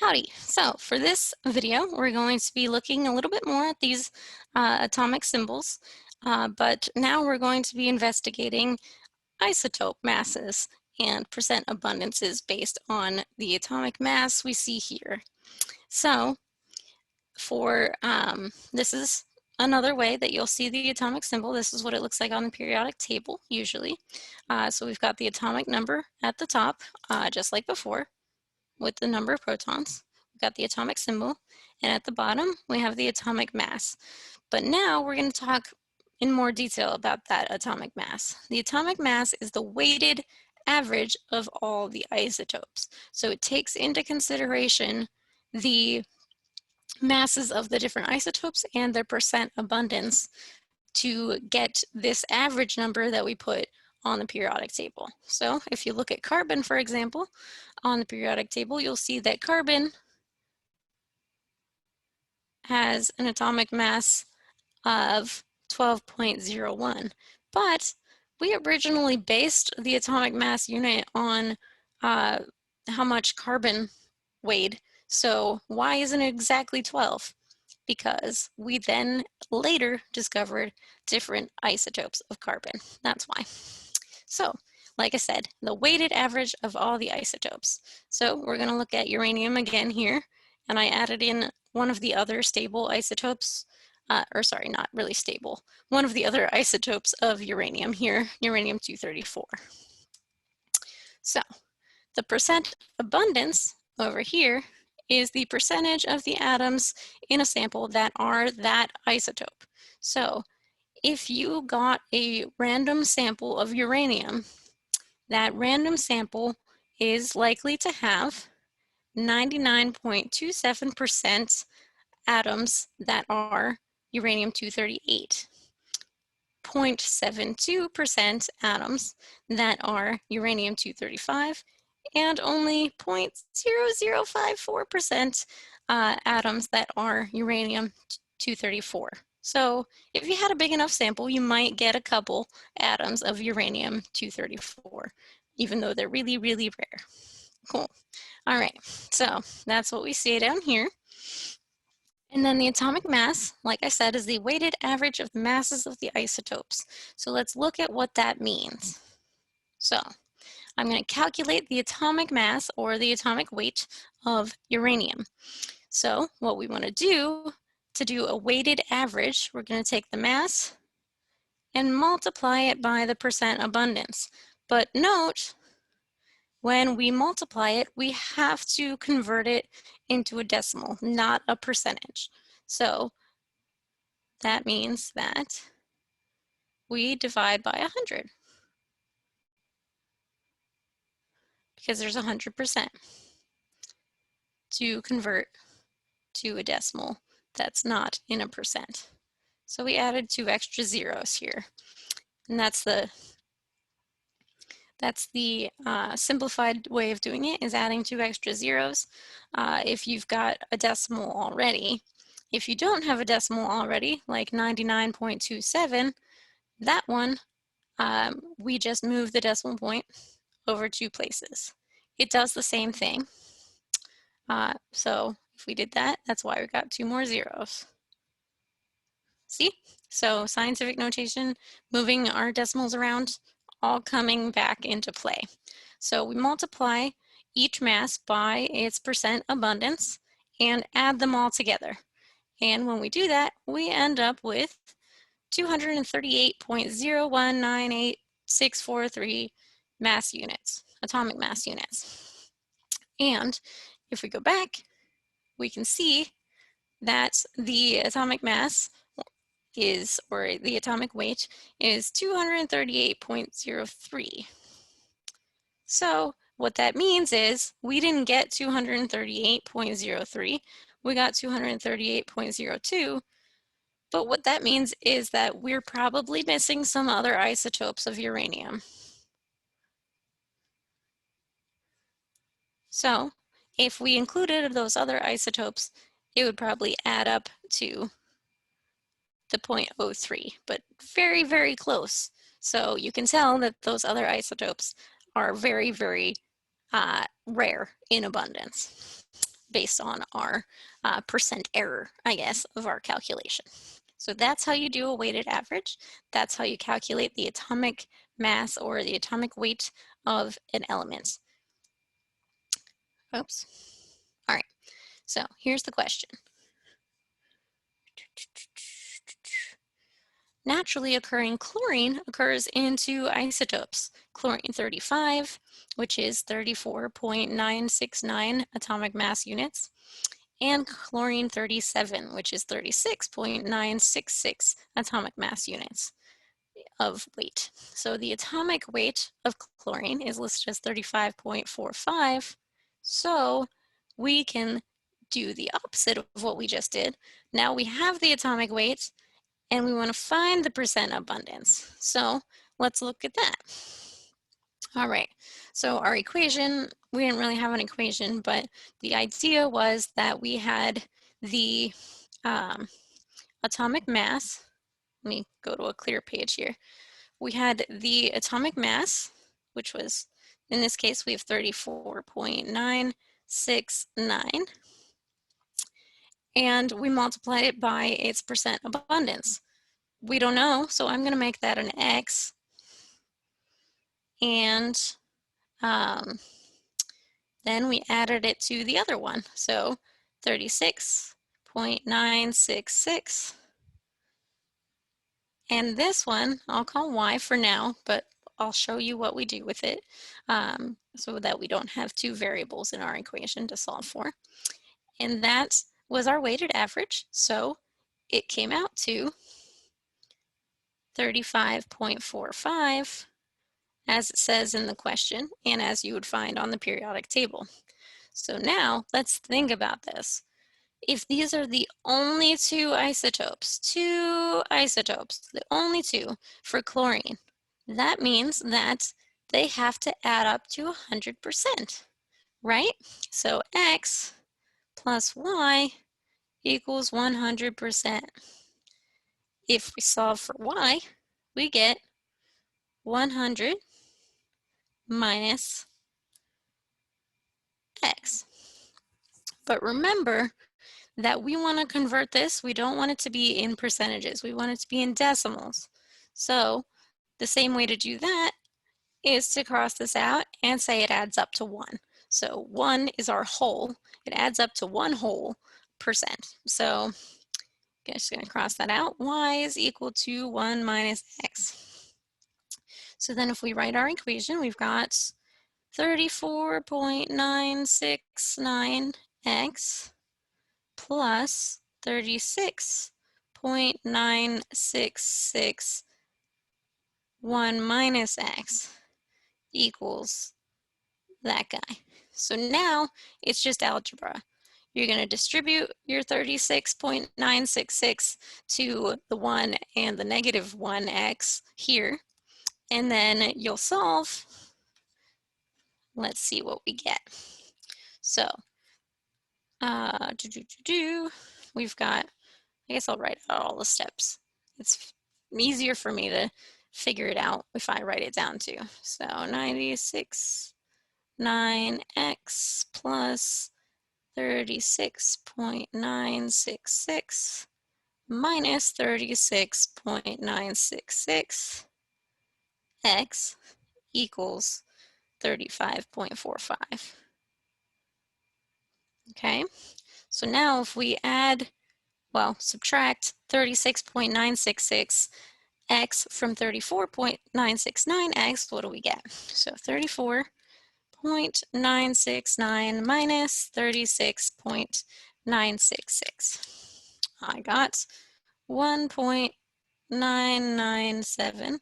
Howdy. So for this video, we're going to be looking a little bit more at these atomic symbols, but now we're going to be investigating isotope masses and percent abundances based on the atomic mass we see here. So for this is another way that you'll see the atomic symbol. This is what it looks like on the periodic table usually. So we've got the atomic number at the top, just like before, with the number of protons. We've got the atomic symbol, and at the bottom we have the atomic mass. But now we're going to talk in more detail about that atomic mass. The atomic mass is the weighted average of all the isotopes. So it takes into consideration the masses of the different isotopes and their percent abundance to get this average number that we put on the periodic table. So if you look at carbon, for example, on the periodic table, you'll see that carbon has an atomic mass of 12.01, but we originally based the atomic mass unit on how much carbon weighed. So why isn't it exactly 12? Because we then later discovered different isotopes of carbon. That's why. So, like I said, the weighted average of all the isotopes. So we're going to look at uranium again here, and I added in one of the other stable isotopes, or sorry, not really stable, one of the other isotopes of uranium here, uranium-234. So the percent abundance over here is the percentage of the atoms in a sample that are that isotope. So if you got a random sample of uranium, that random sample is likely to have 99.27% atoms that are uranium-238, 0.72% atoms that are uranium-235, and only 0.0054% atoms that are uranium-234. So if you had a big enough sample, you might get a couple atoms of uranium-234, even though they're really, really rare. Cool. All right, so that's what we see down here. And then the atomic mass, like I said, is the weighted average of the masses of the isotopes. So let's look at what that means. So I'm going to calculate the atomic mass, or the atomic weight, of uranium. So what we want to do a weighted average, we're going to take the mass and multiply it by the percent abundance. But note, when we multiply it, we have to convert it into a decimal, not a percentage. So that means that we divide by 100, because there's 100% to convert to a decimal that's not in a percent. So we added 2 extra zeros here, and that's the simplified way of doing it, is adding 2 extra zeros if you've got a decimal already. If you don't have a decimal already, like 99.27, that one, we just move the decimal point over 2 places. It does the same thing. So if we did that, that's why we got 2 more zeros. See? So scientific notation, moving our decimals around, all coming back into play. So we multiply each mass by its percent abundance and add them all together. And when we do that, we end up with 238.0198643 mass units, atomic mass units. And if we go back, we can see that the atomic mass is, or the atomic weight, is 238.03. So what that means is we didn't get 238.03, we got 238.02, but what that means is that we're probably missing some other isotopes of uranium. So if we included those other isotopes, it would probably add up to the 0.03, but very, very close. So you can tell that those other isotopes are very, very rare in abundance based on our percent error, I guess, of our calculation. So that's how you do a weighted average. That's how you calculate the atomic mass or the atomic weight of an element. Oops. All right, so here's the question. Naturally occurring chlorine occurs in two isotopes, chlorine 35, which is 34.969 atomic mass units, and chlorine 37, which is 36.966 atomic mass units of weight. So the atomic weight of chlorine is listed as 35.45. So we can do the opposite of what we just did. Now we have the atomic weight and we want to find the percent abundance. So let's look at that. All right, so our equation, we didn't really have an equation, but the idea was that we had the atomic mass. Let me go to a clear page here. We had the atomic mass, which was, in this case, we have 34.969, and we multiply it by its percent abundance. We don't know, so I'm going to make that an X, and then we added it to the other one, so 36.966. And this one I'll call Y for now, but I'll show you what we do with it so that we don't have two variables in our equation to solve for. And that was our weighted average. So it came out to 35.45, as it says in the question and as you would find on the periodic table. So now let's think about this. If these are the only two isotopes, the only two for chlorine, that means that they have to add up to 100%, right? So X plus Y equals 100%. If we solve for Y, we get 100 minus X. But remember that we want to convert this, we don't want it to be in percentages, we want it to be in decimals. So the same way to do that is to cross this out and say it adds up to 1. So 1 is our whole, it adds up to 1 whole percent. So I'm just going to cross that out. Y is equal to 1 minus X. So then if we write our equation, we've got 34.969X plus 36.966 1 minus X equals that guy. So now it's just algebra. You're going to distribute your 36.966 to the 1 and the negative 1x here, and then you'll solve. Let's see what we get. So we've got, I guess I'll write out all the steps. It's easier for me to figure it out if I write it down too. So 96.9x plus 36.966 minus 36.966 x equals 35.45. Okay, so now if we add, well, subtract 36.966 x from 34.969x, what do we get? So 34.969 minus 36.966. I got 1.997,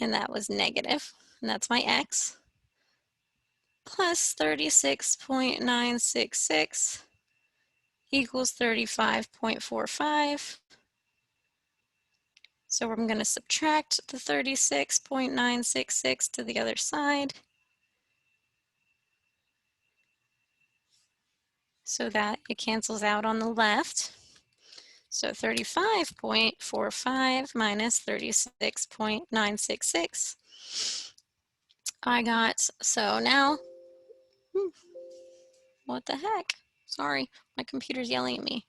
and that was negative, and that's my x, plus 36.966 equals 35.45. So I'm going to subtract the 36.966 to the other side, so that it cancels out on the left. So 35.45 minus 36.966. I got, so now, what the heck? Sorry, my computer's yelling at me.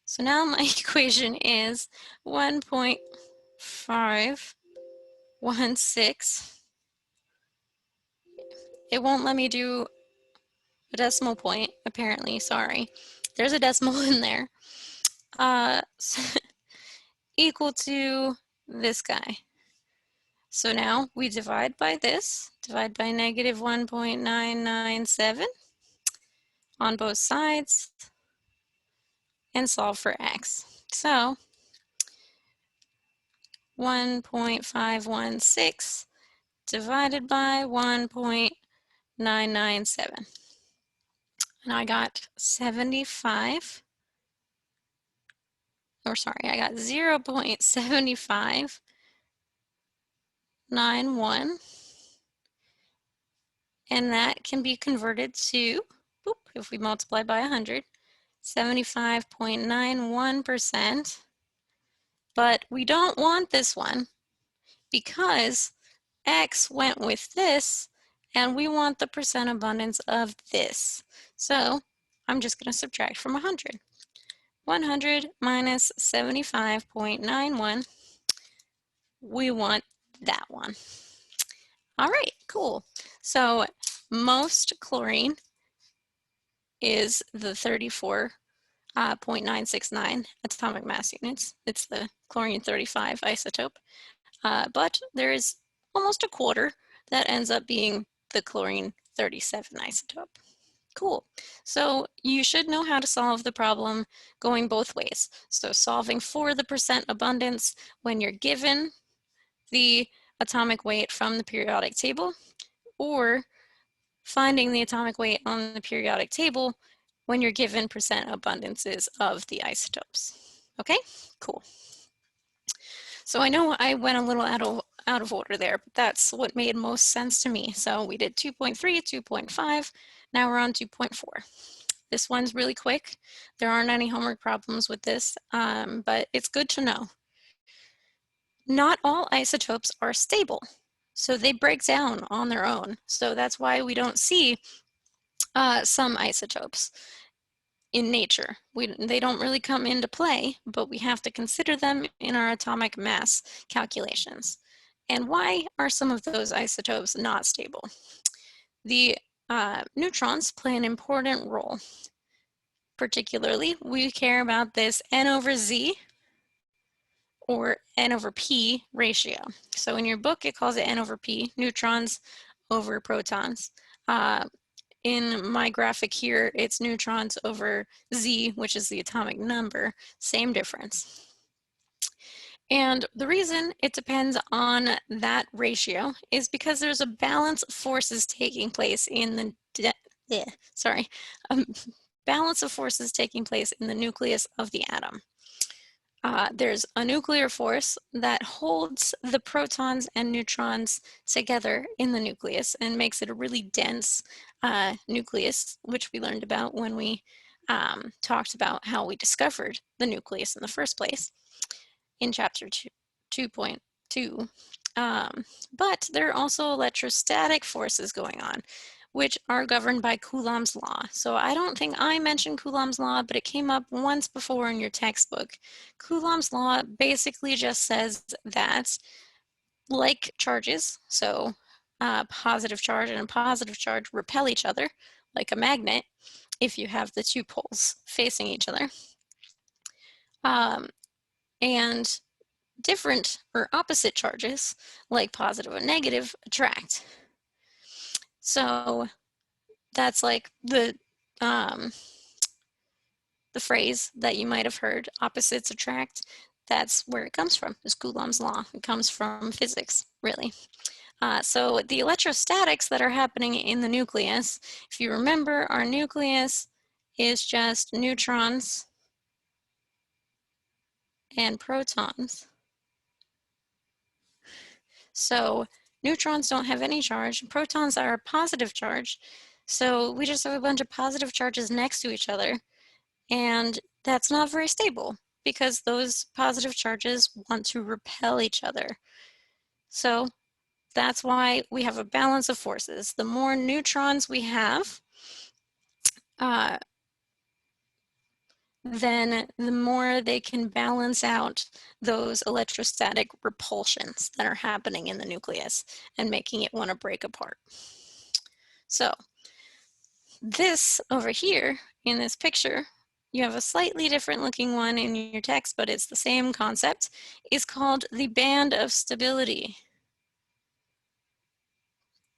So now my equation is 1.516. It won't let me do a decimal point, apparently, sorry. There's a decimal in there. Equal to this guy. So now we divide by this, divide by negative 1.997 on both sides, and solve for x. So 1.516 divided by 1.997. And I got 75, or sorry, I got 0.7591. And that can be converted to, if we multiply by 100, 75.91%. But we don't want this one because x went with this, and we want the percent abundance of this. So I'm just going to subtract from 100. 100 minus 75.91, we want that one. All right, cool. So most chlorine is the 34.969 atomic mass units. It's the chlorine 35 isotope. But there is almost a quarter that ends up being the chlorine 37 isotope. Cool. So you should know how to solve the problem going both ways. So solving for the percent abundance when you're given the atomic weight from the periodic table, or finding the atomic weight on the periodic table when you're given percent abundances of the isotopes. Okay, cool. So I know I went a little out of order there, but that's what made most sense to me. So we did 2.3, 2.5, now we're on 2.4. This one's really quick. There aren't any homework problems with this, but it's good to know. Not all isotopes are stable, so they break down on their own. So that's why we don't see some isotopes in nature. They don't really come into play, but we have to consider them in our atomic mass calculations. And why are some of those isotopes not stable? The neutrons play an important role. Particularly, we care about this N over Z or N over P ratio. So in your book, it calls it N over P, neutrons over protons. In my graphic here, it's neutrons over Z, which is the atomic number, same difference. And the reason it depends on that ratio is because there's a balance of forces taking place in the, balance of forces taking place in the nucleus of the atom. There's a nuclear force that holds the protons and neutrons together in the nucleus and makes it a really dense nucleus, which we learned about when we talked about how we discovered the nucleus in the first place in chapter 2.2. But there are also electrostatic forces going on, which are governed by Coulomb's law. So I don't think I mentioned Coulomb's law, but it came up once before in your textbook. Coulomb's law basically just says that like charges, so a positive charge and a positive charge repel each other like a magnet if you have the two poles facing each other. And different or opposite charges, like positive and negative, attract. So that's like the phrase that you might have heard, opposites attract. That's where it comes from, is Coulomb's law. It comes from physics, really. So the electrostatics that are happening in the nucleus, if you remember, our nucleus is just neutrons and protons. So neutrons don't have any charge. Protons are a positive charge. So we just have a bunch of positive charges next to each other. And that's not very stable because those positive charges want to repel each other. So that's why we have a balance of forces. The more neutrons we have, then the more they can balance out those electrostatic repulsions that are happening in the nucleus and making it want to break apart. So this over here in this picture, you have a slightly different looking one in your text, but it's the same concept, is called the band of stability.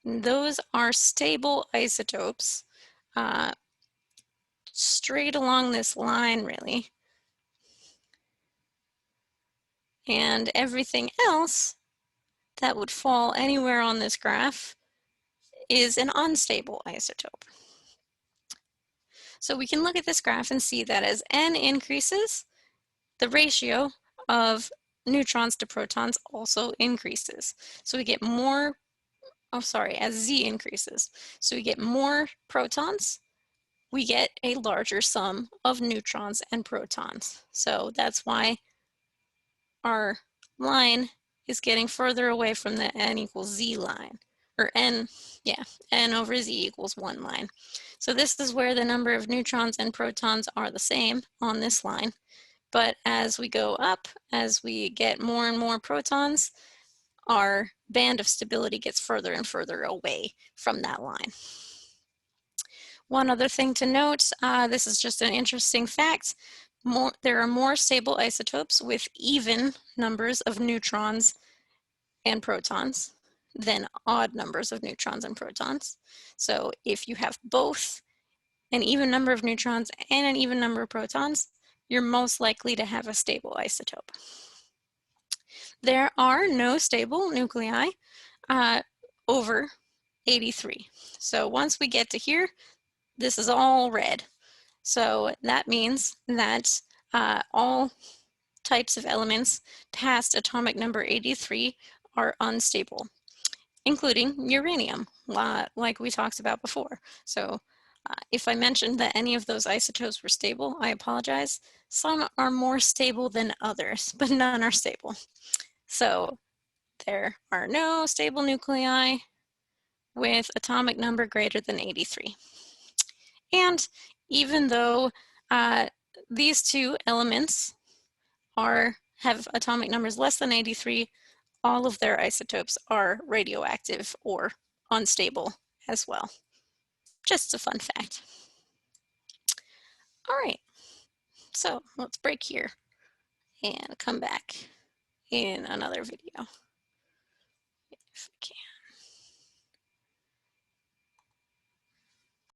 Those are stable isotopes straight along this line, really. And everything else that would fall anywhere on this graph is an unstable isotope. So we can look at this graph and see that as n increases, the ratio of neutrons to protons also increases. So we get more, as z increases. So we get more protons, we get a larger sum of neutrons and protons. So that's why our line is getting further away from the n equals z line, or n over z equals 1 line. So this is where the number of neutrons and protons are the same on this line. But as we go up, as we get more and more protons, our band of stability gets further and further away from that line. One other thing to note, this is just an interesting fact, there are more stable isotopes with even numbers of neutrons and protons than odd numbers of neutrons and protons. So if you have both an even number of neutrons and an even number of protons, you're most likely to have a stable isotope. There are no stable nuclei over 83. So once we get to here, this is all red. So that means that all types of elements past atomic number 83 are unstable, including uranium, like we talked about before. So if I mentioned that any of those isotopes were stable, I apologize. Some are more stable than others, but none are stable. So there are no stable nuclei with atomic number greater than 83. And even though these two elements have atomic numbers less than 83, all of their isotopes are radioactive or unstable as well. Just a fun fact. All right, so let's break here and come back in another video if we can.